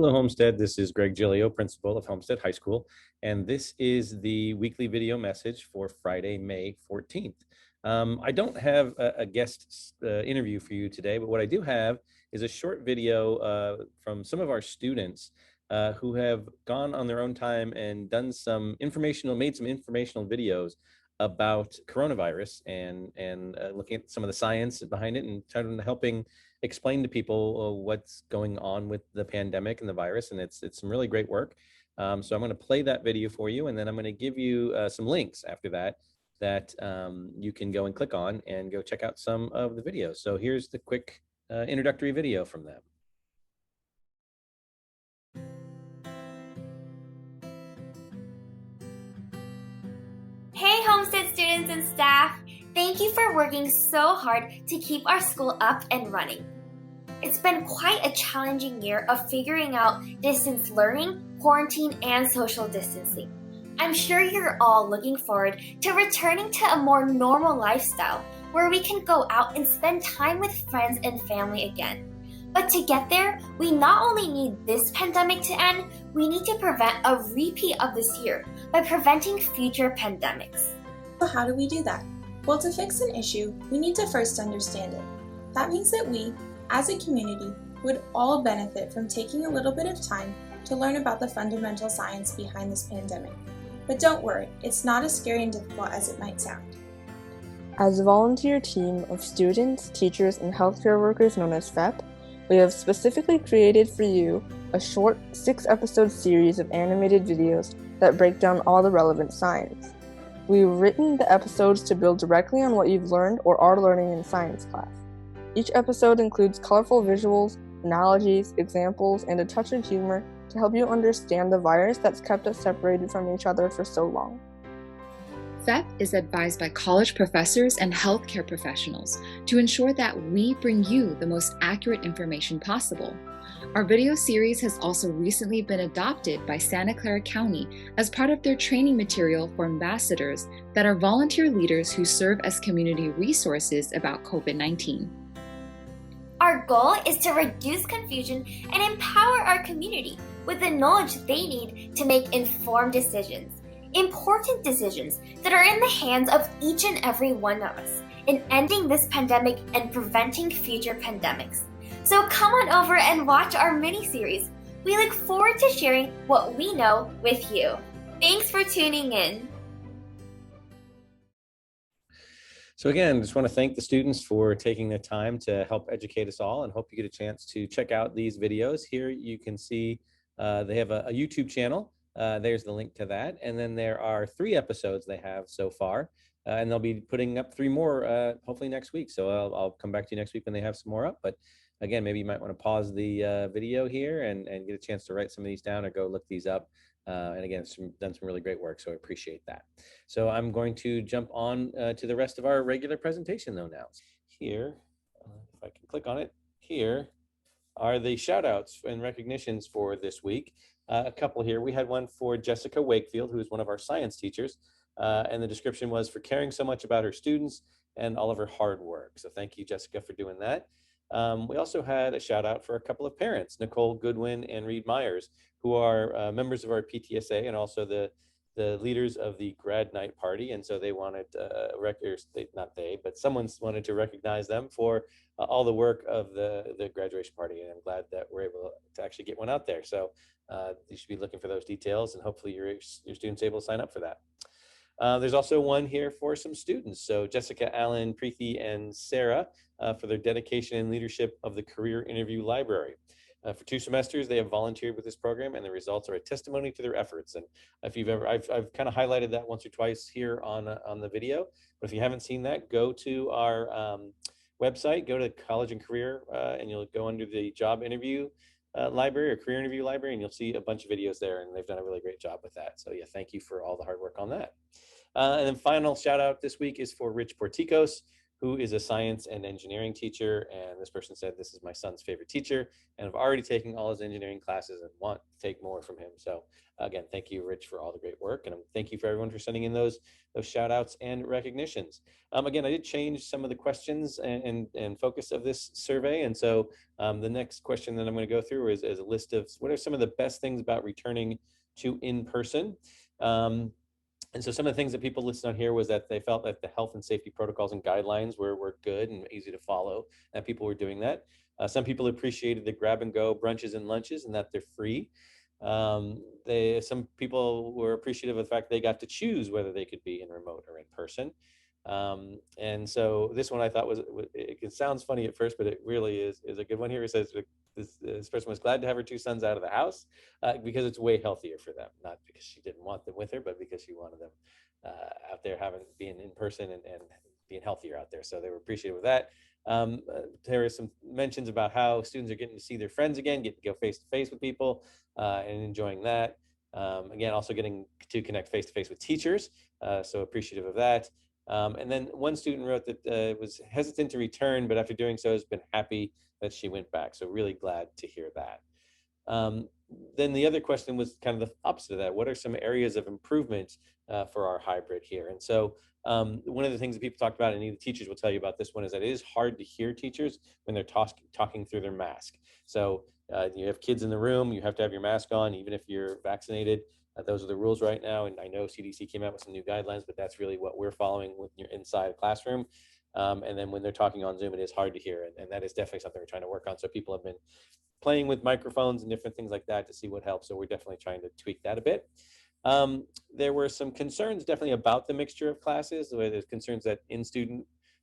Hello, Homestead. This is Greg Giglio, principal of Homestead High School, and this is the weekly video message for Friday, May 14th. I don't have a guest interview for you today, but what I do have is a short video from some of our students who have gone on their own time and done made some informational videos about coronavirus and looking at some of the science behind it and trying to helping explain to people what's going on with the pandemic and the virus, and it's some really great work. So I'm going to play that video for you, and then I'm going to give you some links after that you can go and click on and go check out some of the videos. So here's the quick introductory video from them. Hey Homestead students and staff! Thank you for working so hard to keep our school up and running. It's been quite a challenging year of figuring out distance learning, quarantine, and social distancing. I'm sure you're all looking forward to returning to a more normal lifestyle where we can go out and spend time with friends and family again. But to get there, we not only need this pandemic to end, we need to prevent a repeat of this year by preventing future pandemics. So how do we do that? Well, to fix an issue, we need to first understand it. That means that we, as a community, would all benefit from taking a little bit of time to learn about the fundamental science behind this pandemic. But don't worry, it's not as scary and difficult as it might sound. As a volunteer team of students, teachers, and healthcare workers known as FEP, we have specifically created for you a short 6-episode series of animated videos that break down all the relevant science. We've written the episodes to build directly on what you've learned or are learning in science class. Each episode includes colorful visuals, analogies, examples, and a touch of humor to help you understand the virus that's kept us separated from each other for so long. FEP is advised by college professors and healthcare professionals to ensure that we bring you the most accurate information possible. Our video series has also recently been adopted by Santa Clara County as part of their training material for ambassadors that are volunteer leaders who serve as community resources about COVID-19. Our goal is to reduce confusion and empower our community with the knowledge they need to make informed decisions. Important decisions that are in the hands of each and every one of us in ending this pandemic and preventing future pandemics. So come on over and watch our mini-series. We look forward to sharing what we know with you. Thanks for tuning in. So again, just want to thank the students for taking the time to help educate us all, and hope you get a chance to check out these videos. Here you can see they have a YouTube channel. There's the link to that. And then there are 3 episodes they have so far. And they'll be putting up 3 more hopefully next week. So I'll come back to you next week when they have some more up. But again, maybe you might want to pause the video here and get a chance to write some of these down or go look these up. And again, done some really great work, so I appreciate that. So I'm going to jump on to the rest of our regular presentation though now. Here, if I can click on it, here are the shout outs and recognitions for this week. A couple here. We had one for Jessica Wakefield, who is one of our science teachers, and the description was for caring so much about her students and all of her hard work. So thank you, Jessica, for doing that. We also had a shout out for a couple of parents, Nicole Goodwin and Reed Myers, who are members of our PTSA and also the leaders of the grad night party. And so they wanted someone wanted to recognize them for all the work of the graduation party. And I'm glad that we're able to actually get one out there. So you should be looking for those details, and hopefully your students able to sign up for that. There's also one here for some students. So Jessica, Allen, Preeti, and Sarah for their dedication and leadership of the Career Interview Library. For 2 semesters, they have volunteered with this program, and the results are a testimony to their efforts. And if you've ever, I've kind of highlighted that once or twice here on the video, but if you haven't seen that, go to our website, go to College and Career, and you'll go under the job interview library or career interview library, and you'll see a bunch of videos there, and they've done a really great job with that. So yeah, thank you for all the hard work on that. And then final shout out this week is for Rich Porticos, who is a science and engineering teacher, and this person said, this is my son's favorite teacher, and I've already taken all his engineering classes and want to take more from him. So again, thank you, Rich, for all the great work, and thank you for everyone for sending in those shout outs and recognitions. Again, I did change some of the questions and focus of this survey, and so the next question that I'm going to go through is a list of what are some of the best things about returning to in-person. And so some of the things that people listed on here was that they felt that the health and safety protocols and guidelines were good and easy to follow, and people were doing that. Some people appreciated the grab and go brunches and lunches and that they're free. Some people were appreciative of the fact they got to choose whether they could be in remote or in person. And so this one I thought it sounds funny at first, but it really is a good one here. It says this person was glad to have her two sons out of the house because it's way healthier for them, not because she didn't want them with her, but because she wanted them out there being in person and being healthier out there. So they were appreciative of that. There are some mentions about how students are getting to see their friends again, getting to go face to face with people and enjoying that. Again, also getting to connect face to face with teachers. So appreciative of that. And then one student wrote that was hesitant to return, but after doing so has been happy that she went back. So really glad to hear that. Then the other question was kind of the opposite of that. What are some areas of improvement for our hybrid here? And so one of the things that people talked about, and even teachers will tell you about this one, is that it is hard to hear teachers when they're talking through their mask. So you have kids in the room, you have to have your mask on, even if you're vaccinated. Those are the rules right now. And I know CDC came out with some new guidelines, but that's really what we're following when you're inside a classroom. And then when they're talking on Zoom, it is hard to hear. And that is definitely something we're trying to work on. So people have been playing with microphones and different things like that to see what helps. So we're definitely trying to tweak that a bit. There were some concerns definitely about the mixture of classes. There's concerns that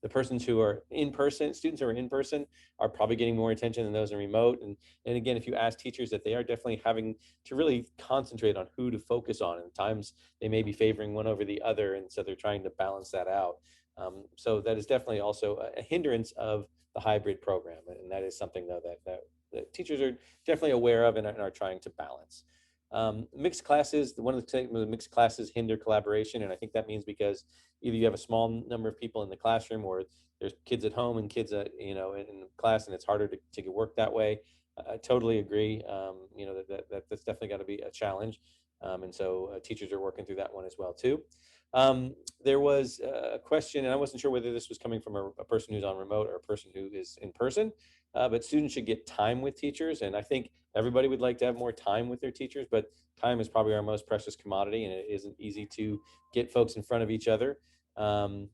the persons who are in person, students who are in person are probably getting more attention than those in remote. And again, if you ask teachers, that they are definitely having to really concentrate on who to focus on. And times they may be favoring one over the other. And so they're trying to balance that out. So that is definitely also a hindrance of the hybrid program. And that is something though that teachers are definitely aware of and are trying to balance. Mixed classes, one of the mixed classes hinder collaboration, and I think that means because either you have a small number of people in the classroom, or there's kids at home and kids in class, and it's harder to get work that way. I totally agree. That's definitely got to be a challenge, and so teachers are working through that one as well too. There was a question, and I wasn't sure whether this was coming from a person who's on remote or a person who is in person, but students should get time with teachers. And I think everybody would like to have more time with their teachers, but time is probably our most precious commodity, and it isn't easy to get folks in front of each other. And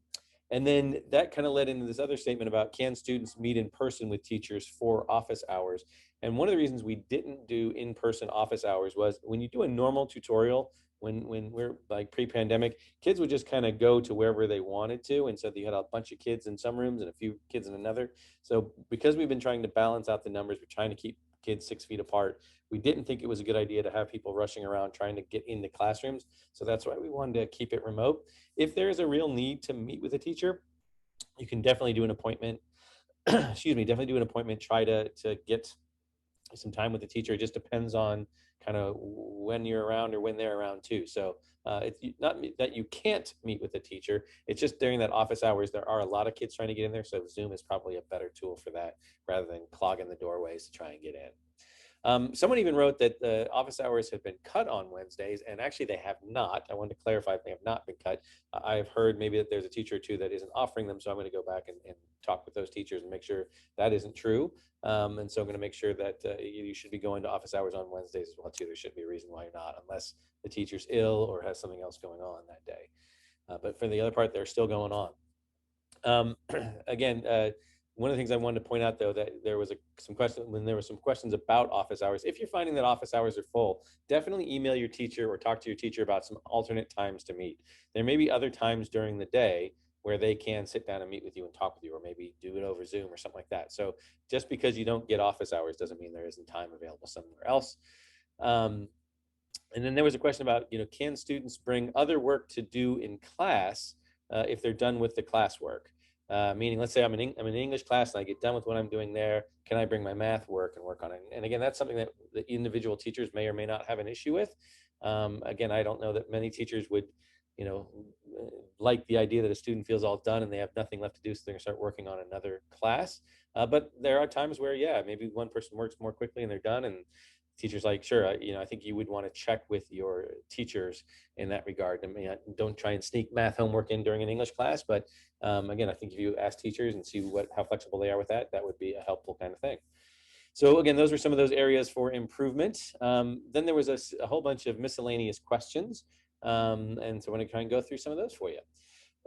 then that kind of led into this other statement about, can students meet in person with teachers for office hours? And one of the reasons we didn't do in-person office hours was when you do a normal tutorial, when we're like pre-pandemic, kids would just kind of go to wherever they wanted to. And so you had a bunch of kids in some rooms and a few kids in another. So because we've been trying to balance out the numbers, we're trying to keep kids 6 feet apart. We didn't think it was a good idea to have people rushing around trying to get into classrooms. So that's why we wanted to keep it remote. If there is a real need to meet with a teacher, you can definitely do an appointment. Definitely do an appointment. Try to get some time with the teacher. It just depends on kind of when you're around or when they're around too. So it's not that you can't meet with a teacher. It's just during that office hours, there are a lot of kids trying to get in there. So Zoom is probably a better tool for that rather than clogging the doorways to try and get in. Someone even wrote that the office hours have been cut on Wednesdays, and actually they have not. I wanted to clarify they have not been cut. I've heard maybe that there's a teacher or two that isn't offering them, so I'm going to go back and talk with those teachers and make sure that isn't true. And so I'm going to make sure that you should be going to office hours on Wednesdays as well too. There shouldn't be a reason why you're not, unless the teacher's ill or has something else going on that day. But for the other part, they're still going on. Again, one of the things I wanted to point out, though, that there was some questions about office hours. If you're finding that office hours are full, definitely email your teacher or talk to your teacher about some alternate times to meet. There may be other times during the day where they can sit down and meet with you and talk with you, or maybe do it over Zoom or something like that. So just because you don't get office hours doesn't mean there isn't time available somewhere else. And then there was a question about, can students bring other work to do in class if they're done with the classwork? Meaning, let's say I'm in English class and I get done with what I'm doing there. Can I bring my math work and work on it? And again, that's something that the individual teachers may or may not have an issue with. Again, I don't know that many teachers would, like the idea that a student feels all done and they have nothing left to do, so they're gonna start working on another class. But there are times where, yeah, maybe one person works more quickly and they're done, and teachers like, sure, I think you would want to check with your teachers in that regard. I mean, don't try and sneak math homework in during an English class, but again, I think if you ask teachers and see how flexible they are with that, that would be a helpful kind of thing. So again, those were some of those areas for improvement. Then there was a whole bunch of miscellaneous questions. And so I want to try and go through some of those for you.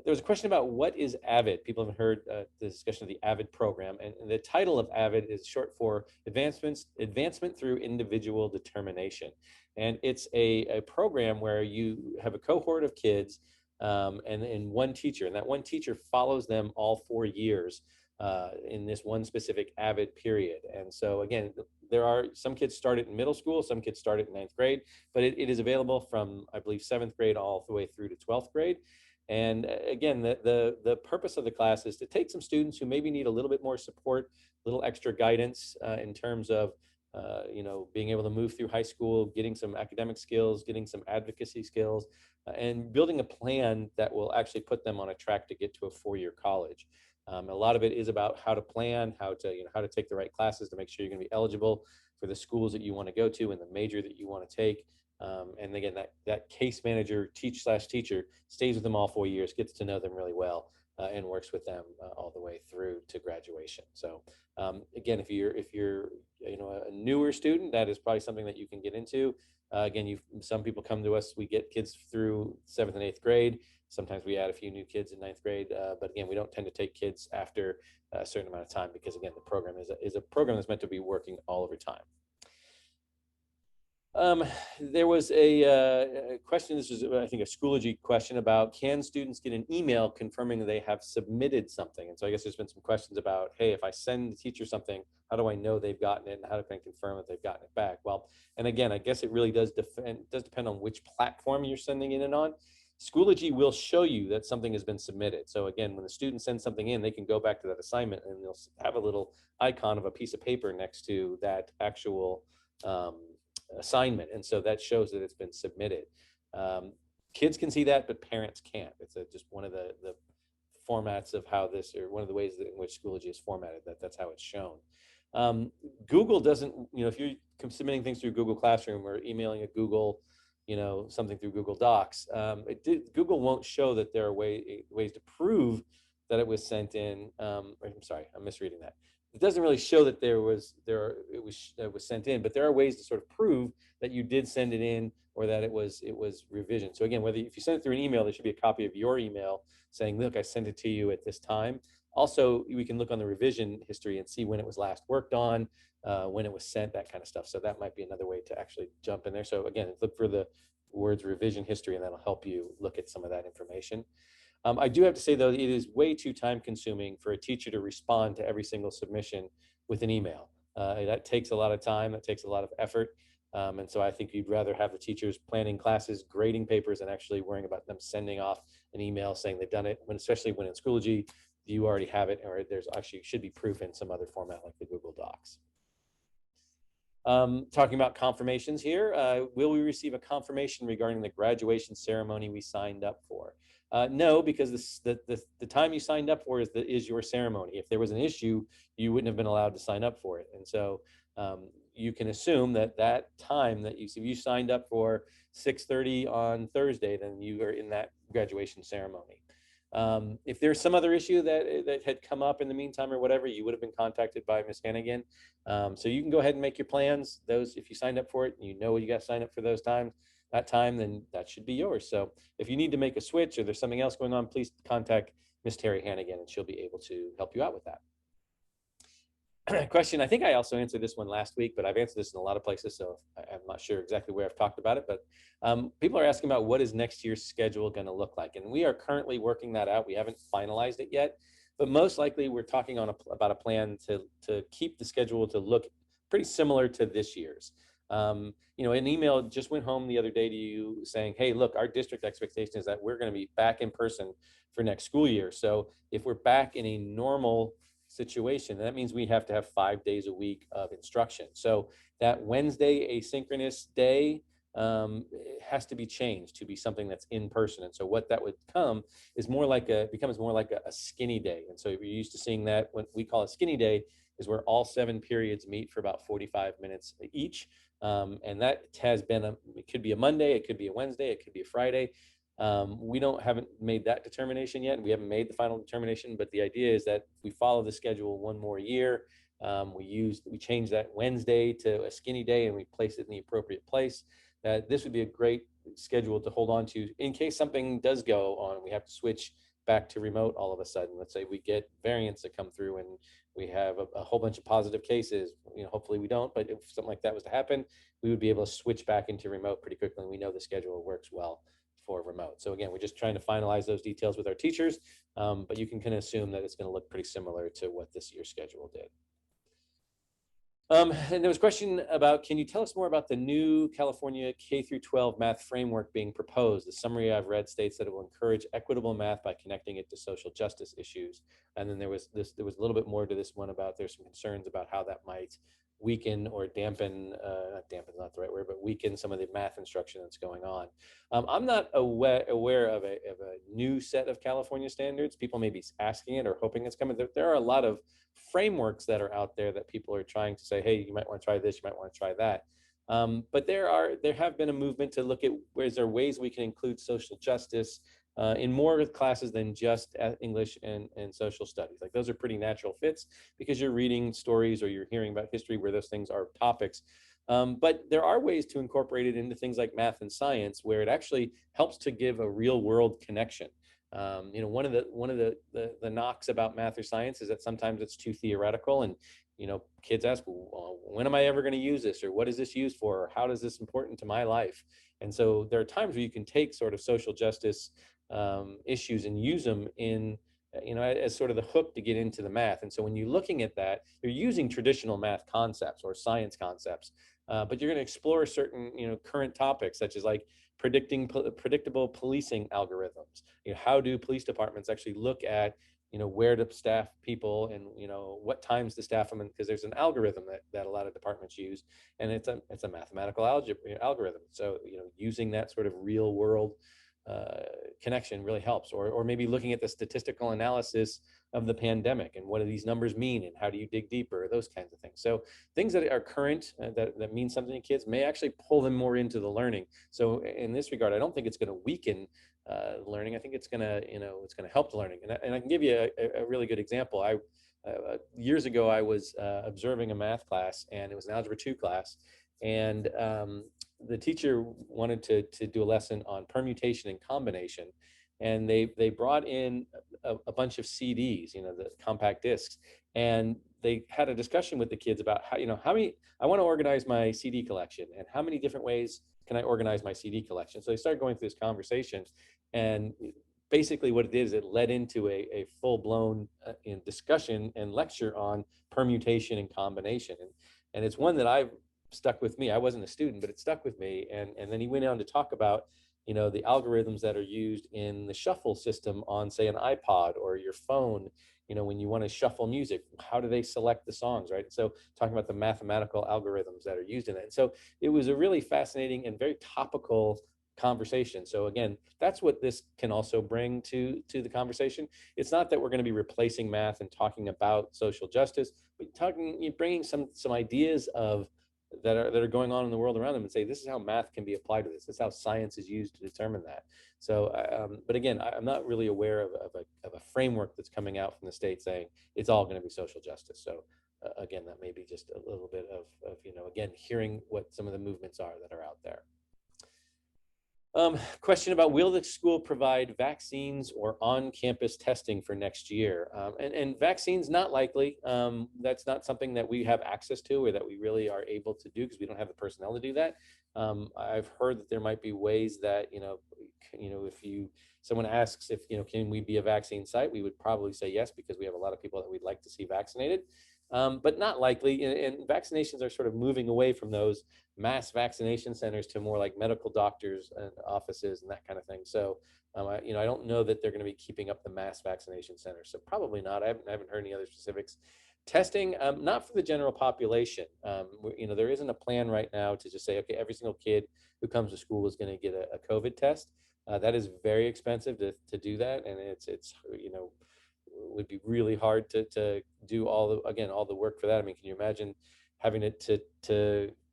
There was a question about what is AVID. People have heard the discussion of the AVID program, and the title of AVID is short for Advancement Through Individual Determination. And it's a program where you have a cohort of kids and one teacher, and that one teacher follows them all 4 years in this one specific AVID period. And so again, there are some kids start it in middle school, some kids start it in 9th grade, but it is available from, I believe, 7th grade all the way through to 12th grade. And again, the purpose of the class is to take some students who maybe need a little bit more support, a little extra guidance in terms of being able to move through high school, getting some academic skills, getting some advocacy skills, and building a plan that will actually put them on a track to get to a 4-year college. A lot of it is about how to plan, how to take the right classes to make sure you're going to be eligible for the schools that you want to go to and the major that you want to take. And again, that case manager teacher stays with them all 4 years, gets to know them really well, and works with them all the way through to graduation. So again, if you're a newer student, that is probably something that you can get into. Again, some people come to us, we get kids through 7th and 8th grade. Sometimes we add a few new kids in 9th grade, but again, we don't tend to take kids after a certain amount of time because again, the program is a program that's meant to be working all over time. There was a question, this was, I think, a Schoology question about, can students get an email confirming they have submitted something? And so I guess there's been some questions about, hey, if I send the teacher something, how do I know they've gotten it, and how can I confirm that they've gotten it back? Well, and again, I guess it really does depend on which platform you're sending it in on. Schoology will show you that something has been submitted. So again, when the student sends something in, they can go back to that assignment and they'll have a little icon of a piece of paper next to that actual assignment, and so that shows that it's been submitted. Kids can see that, but parents can't. It's just one of the formats of how this, or one of the ways in which Schoology is formatted, that's how it's shown. Google doesn't, if you're submitting things through Google Classroom or emailing a Google, something through Google Docs, Google won't show that there are ways to prove that it was sent in. I'm sorry, I'm misreading that. It doesn't really show that it was sent in, but there are ways to sort of prove that you did send it in or that it was revision. So again, if you send it through an email, there should be a copy of your email saying, look, I sent it to you at this time. Also, we can look on the revision history and see when it was last worked on, when it was sent, that kind of stuff. So that might be another way to actually jump in there. So again, look for the words revision history, and that'll help you look at some of that information. I do have to say, though, it is way too time consuming for a teacher to respond to every single submission with an email. That takes a lot of time, that takes a lot of effort. And so I think you'd rather have the teachers planning classes, grading papers, and actually worrying about them sending off an email saying they've done it, especially when in Schoology, you already have it, or there's actually should be proof in some other format like the Google Docs. Talking about confirmations here, will we receive a confirmation regarding the graduation ceremony we signed up for? No, because the time you signed up for is your ceremony. If there was an issue, you wouldn't have been allowed to sign up for it. And so you can assume that time that if you signed up for 6:30 on Thursday, then you are in that graduation ceremony. If there's some other issue that had come up in the meantime or whatever, you would have been contacted by Ms. Hannigan. So you can go ahead and make your plans. If you signed up for it and you know you got to sign up for that time, then that should be yours. So if you need to make a switch or there's something else going on, please contact Ms. Terry Hannigan and she'll be able to help you out with that. Question, I think I also answered this one last week, but I've answered this in a lot of places, so I'm not sure exactly where I've talked about it, but people are asking about what is next year's schedule going to look like, and we are currently working that out. We haven't finalized it yet, but most likely we're talking about a plan to keep the schedule to look pretty similar to this year's. An email just went home the other day to you saying, hey, look, our district expectation is that we're going to be back in person for next school year. So if we're back in a normal situation, that means we have to have 5 days a week of instruction. So that Wednesday asynchronous day it has to be changed to be something that's in person. And so what that would come is more like becomes more like a skinny day. And so you're used to seeing that when we call a skinny day is where all 7 periods meet for about 45 minutes each. And that has been it could be a Monday, it could be a Wednesday, it could be a Friday. We haven't made that determination yet. We haven't made the final determination, but the idea is that if we follow the schedule one more year, we change that Wednesday to a skinny day and we place it in the appropriate place. This would be a great schedule to hold on to in case something does go on. We have to switch back to remote all of a sudden. Let's say we get variants that come through and we have a whole bunch of positive cases. Hopefully we don't, but if something like that was to happen, we would be able to switch back into remote pretty quickly. And we know the schedule works well for remote. So again, we're just trying to finalize those details with our teachers, but you can kind of assume that it's going to look pretty similar to what this year's schedule did. And there was a question about, can you tell us more about the new California K through 12 math framework being proposed? The summary I've read states that it will encourage equitable math by connecting it to social justice issues. And then there was a little bit more to this one about, there's some concerns about how that might weaken or dampen, not dampen is not the right word, but weaken some of the math instruction that's going on. I'm not aware of a new set of California standards. People may be asking it or hoping it's coming. There are a lot of frameworks that are out there that people are trying to say, hey, you might want to try this, you might want to try that. But there have been a movement to look at where there are ways we can include social justice in more classes than just English and social studies. Like those are pretty natural fits because you're reading stories or you're hearing about history where those things are topics. But there are ways to incorporate it into things like math and science where it actually helps to give a real world connection. One of the knocks about math or science is that sometimes it's too theoretical, and kids ask, well, when am I ever going to use this, or what is this used for, or how is this important to my life? And so there are times where you can take sort of social justice issues and use them in as sort of the hook to get into the math. And so when you're looking at that, you're using traditional math concepts or science concepts, but you're going to explore certain current topics such as like predictable policing algorithms. How do police departments actually look at where to staff people and what times to staff them, because there's an algorithm that a lot of departments use, and it's a mathematical algorithm. So using that sort of real world connection really helps, or maybe looking at the statistical analysis of the pandemic and what do these numbers mean and how do you dig deeper, those kinds of things. So things that are current that mean something to kids may actually pull them more into the learning. So in this regard, I don't think it's going to weaken learning. I think it's going to it's going to help the learning. And I can give you a really good example. Years ago I was observing a math class, and it was an algebra 2 class, and the teacher wanted to do a lesson on permutation and combination, and they brought in a bunch of CDs, the compact discs, and they had a discussion with the kids about how many, I want to organize my CD collection, and how many different ways can I organize my CD collection. So they started going through this conversation, and basically what it did is it led into a full-blown discussion and lecture on permutation and combination, and it's one that I've stuck with me. I wasn't a student, but it stuck with me. And then he went on to talk about, the algorithms that are used in the shuffle system on, say, an iPod or your phone, when you want to shuffle music, how do they select the songs, right? So talking about the mathematical algorithms that are used in it. And so it was a really fascinating and very topical conversation. So again, that's what this can also bring to the conversation. It's not that we're going to be replacing math and talking about social justice, but bringing some ideas of that are going on in the world around them, and say, this is how math can be applied to this. This is how science is used to determine that. So, but again, I'm not really aware of a framework that's coming out from the state saying it's all going to be social justice. So again, that may be just a little bit of again, hearing what some of the movements are that are out there. Question about, will the school provide vaccines or on-campus testing for next year? And vaccines, not likely. That's not something that we have access to or that we really are able to do because we don't have the personnel to do that. I've heard that there might be ways that, if someone asks if, can we be a vaccine site, we would probably say yes, because we have a lot of people that we'd like to see vaccinated. But not likely. And vaccinations are sort of moving away from those mass vaccination centers to more like medical doctors and offices and that kind of thing. So, I don't know that they're going to be keeping up the mass vaccination centers. So probably not. I haven't heard any other specifics. Testing, not for the general population. There isn't a plan right now to just say, okay, every single kid who comes to school is going to get a COVID test. That is very expensive to do that, and it's would be really hard to do all the work for that. I mean, can you imagine having to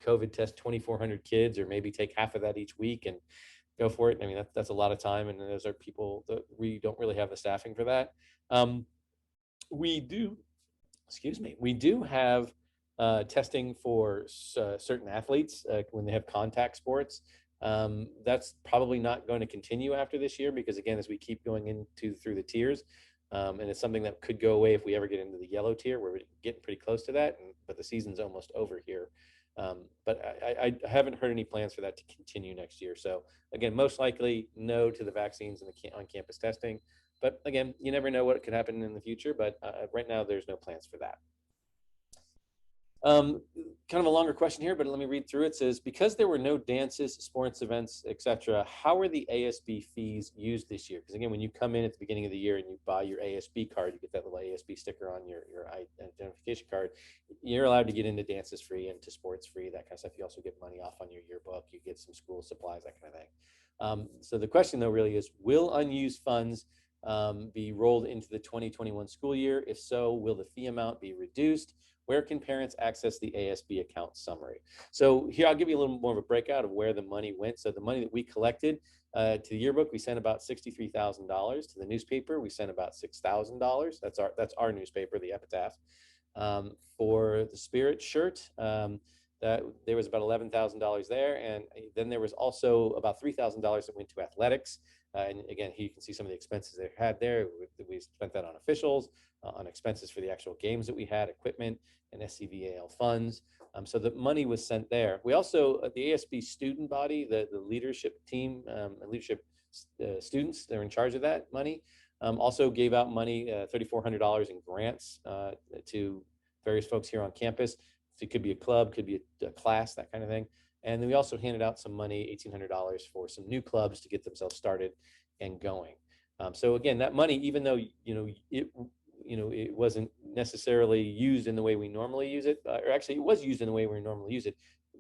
COVID test 2,400 kids, or maybe take half of that each week and go for it? I mean, that's a lot of time, and those are people that we don't really have the staffing for that. We do we do have testing for certain athletes when they have contact sports. That's probably not going to continue after this year because, again, as we keep going through the tiers, and it's something that could go away if we ever get into the yellow tier, where we're getting pretty close to that, but the season's almost over here. But I haven't heard any plans for that to continue next year. So again, most likely no to the vaccines and the on-campus testing. But again, you never know what could happen in the future, but right now there's no plans for that. Kind of a longer question here, but let me read through it. It says, because there were no dances, sports events, etc., how are the ASB fees used this year? Because again, when you come in at the beginning of the year and you buy your ASB card, you get that little ASB sticker on your identification card. You're allowed to get into dances free and to sports free, that kind of stuff. You also get money off on your yearbook. You get some school supplies, that kind of thing. So the question, though, really is, will unused funds be rolled into the 2021 school year? If so, will the fee amount be reduced? Where can parents access the ASB account summary? So here, I'll give you a little more of a breakout of where the money went. So the money that we collected to the yearbook, we sent about $63,000. To the newspaper, we sent about $6,000. That's our newspaper, the Epitaph. For the Spirit shirt, that there was about $11,000 there, and then there was also about $3,000 that went to athletics. And again, here you can see some of the expenses they had there. We spent that on officials, on expenses for the actual games that we had, equipment, and SCVAL funds. So the money was sent there. We also, the ASB student body, the leadership team, leadership students, they're in charge of that money, also gave out money, $3,400 in grants to various folks here on campus. So it could be a club, could be a class, that kind of thing. And then we also handed out some money, $1,800, for some new clubs to get themselves started and going. So again, that money, even though it wasn't necessarily used in the way we normally use it, or actually it was used in the way we normally use it,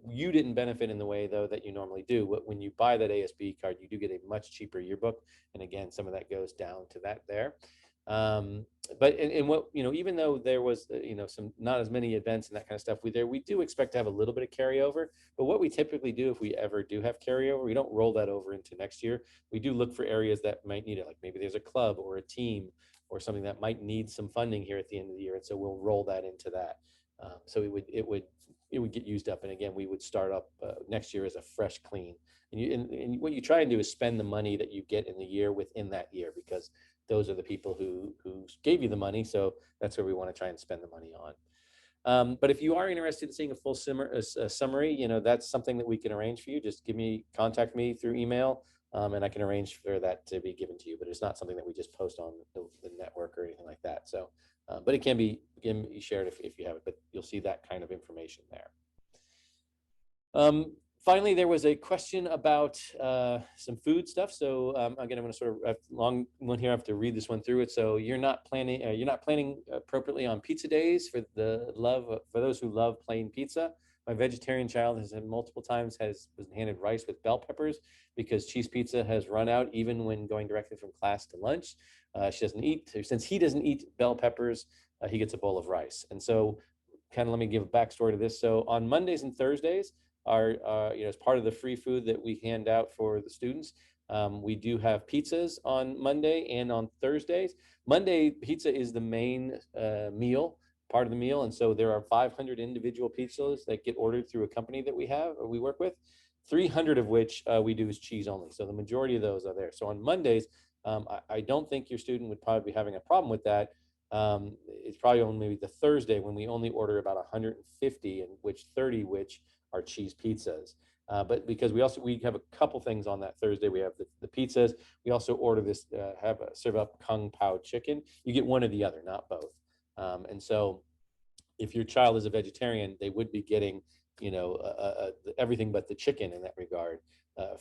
you didn't benefit in the way, though, that you normally do. When you buy that ASB card, you do get a much cheaper yearbook, and again, some of that goes down to that there. But what, even though there was some not as many events and that kind of stuff, we do expect to have a little bit of carryover. But what we typically do, if we ever do have carryover, we don't roll that over into next year. We do look for areas that might need it, like maybe there's a club or a team or something that might need some funding here at the end of the year, and so we'll roll that into that. So it would get used up, and again, we would start up next year as a fresh clean. And what you try and do is spend the money that you get in the year within that year, because those are the people who gave you the money. So that's where we want to try and spend the money on. But if you are interested in seeing a full summary, that's something that we can arrange for you. Just contact me through email, and I can arrange for that to be given to you. But it's not something that we just post on the network or anything like that. So, but it can be shared if you have it. But you'll see that kind of information there. Finally, there was a question about some food stuff. So again, I'm going to sort of long one here. I have to read this one through it. So you're not planning appropriately on pizza days for those who love plain pizza. My vegetarian child has had multiple times was handed rice with bell peppers because cheese pizza has run out even when going directly from class to lunch. Since he doesn't eat bell peppers, he gets a bowl of rice. And so, kind of let me give a backstory to this. So on Mondays and Thursdays, as part of the free food that we hand out for the students, we do have pizzas on Monday and on Thursdays. Monday pizza is the main part of the meal, and so there are 500 individual pizzas that get ordered through a company that we work with, 300 of which we do is cheese only. So the majority of those are there. So on Mondays, I don't think your student would probably be having a problem with that. It's probably only maybe the Thursday when we only order about 150, and 30 are cheese pizzas. But because we have a couple things on that Thursday. We have the pizzas. We also order serve up Kung Pao chicken. You get one or the other, not both. And so if your child is a vegetarian, they would be getting everything but the chicken in that regard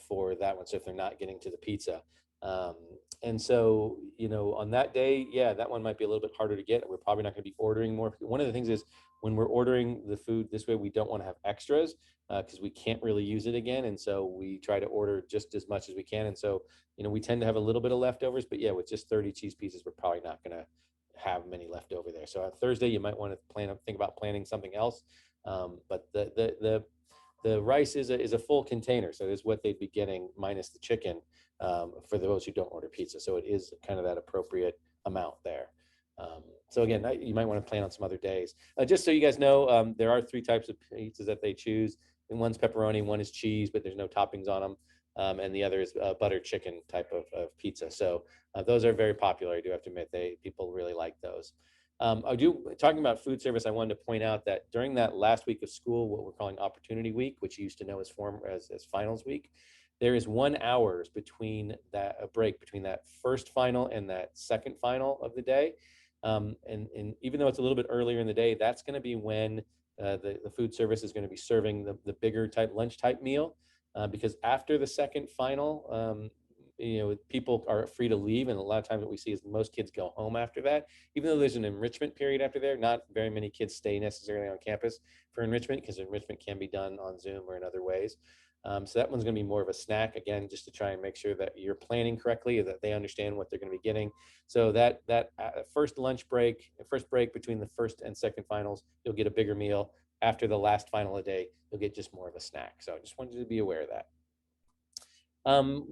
for that one. So if they're not getting to the pizza. Um, and so, on that day, yeah, that one might be a little bit harder to get. We're probably not going to be ordering more. One of the things is when we're ordering the food this way, we don't want to have extras because we can't really use it again. And so we try to order just as much as we can. And so, we tend to have a little bit of leftovers, but yeah, with just 30 cheese pieces, we're probably not going to have many left over there. So on Thursday, you might want to think about planning something else. But the rice is a full container, so it's what they'd be getting minus the chicken for those who don't order pizza. So it is kind of that appropriate amount there. So again, you might want to plan on some other days. Just so you guys know, there are 3 types of pizzas that they choose. And one's pepperoni, one is cheese, but there's no toppings on them. And the other is butter chicken type of pizza. So those are very popular. I do have to admit, people really like those. Talking about food service, I wanted to point out that during that last week of school, what we're calling Opportunity Week, which you used to know as Finals Week, there is 1 hour between a break between that first final and that second final of the day. And even though it's a little bit earlier in the day, that's going to be when the food service is going to be serving the bigger type lunch type meal. Because after the second final, people are free to leave, and a lot of times what we see is most kids go home after that. Even though there's an enrichment period after there, not very many kids stay necessarily on campus for enrichment, because enrichment can be done on Zoom or in other ways. So that one's going to be more of a snack, again, just to try and make sure that you're planning correctly, that they understand what they're going to be getting. So that first break between the first and second finals, you'll get a bigger meal. After the last final of the day, you'll get just more of a snack. So I just wanted you to be aware of that.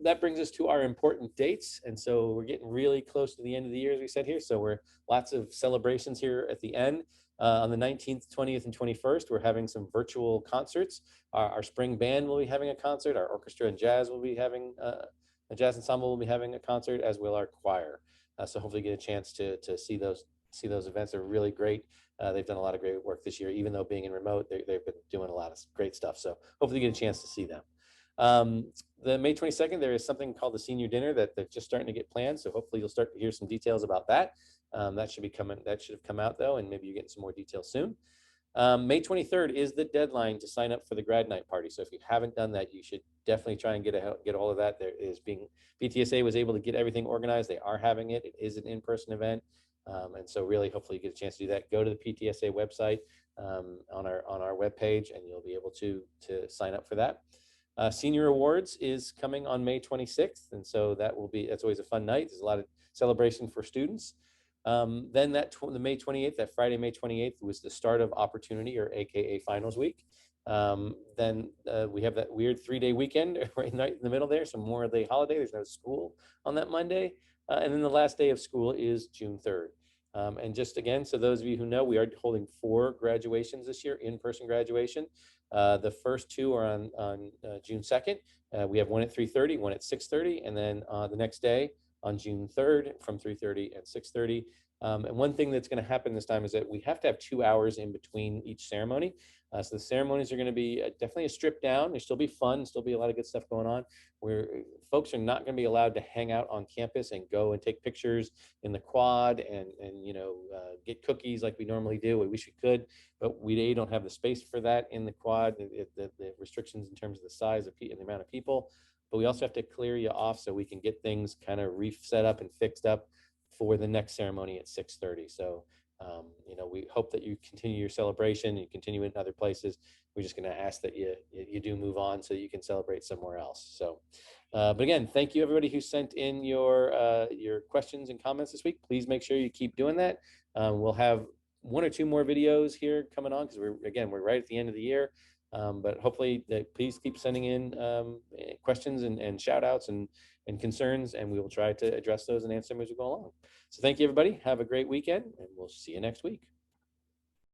That brings us to our important dates. And so we're getting really close to the end of the year, as we said here. So we're lots of celebrations here at the end. On the 19th, 20th, and 21st, we're having some virtual concerts. Our spring band will be having a concert. Our orchestra and jazz will be having a jazz ensemble will be having a concert, as will our choir. So hopefully get a chance to see those events. They're really great. They've done a lot of great work this year, even though being in remote, they've been doing a lot of great stuff. So hopefully get a chance to see them. The May 22nd, there is something called the senior dinner that they're just starting to get planned. So hopefully you'll start to hear some details about that. That should have come out though, and maybe you're getting some more details soon. May 23rd is the deadline to sign up for the grad night party. So if you haven't done that, you should definitely try and get all of that. BTSA was able to get everything organized. They are having it. It is an in-person event. And so really, hopefully you get a chance to do that. Go to the PTSA website on our webpage, and you'll be able to sign up for that. Senior Awards is coming on May 26th, and so that's always a fun night. There's a lot of celebration for students. Then the May 28th, that Friday, May 28th, was the start of Opportunity, or AKA Finals Week. Then we have that weird 3-day weekend right in the middle there, so more of the holiday. There's no school on that Monday. And then the last day of school is June 3rd. And just again, so those of you who know, we are holding 4 graduations this year, in-person graduation. The first 2 are on June 2nd. We have one at 3:30, one at 6:30, and then the next day on June 3rd from 3:30 and 6:30. And one thing that's going to happen this time is that we have to have 2 hours in between each ceremony. So the ceremonies are going to be definitely a stripped down. There'll still be fun, still be a lot of good stuff going on, where folks are not going to be allowed to hang out on campus and go and take pictures in the quad and get cookies like we normally do. We wish we could, but we don't have the space for that in the quad, the restrictions in terms of the size of and the amount of people. But we also have to clear you off so we can get things kind of reset up and fixed up for the next ceremony at 6:30. So we hope that you continue your celebration, you continue in other places. We're just going to ask that you do move on so you can celebrate somewhere else. So, but again, thank you everybody who sent in your questions and comments this week. Please make sure you keep doing that. We'll have 1 or 2 more videos here coming on, because we're right at the end of the year. But hopefully, please keep sending in questions and shout outs and concerns, and we will try to address those and answer them as we go along. So thank you, everybody. Have a great weekend, and we'll see you next week.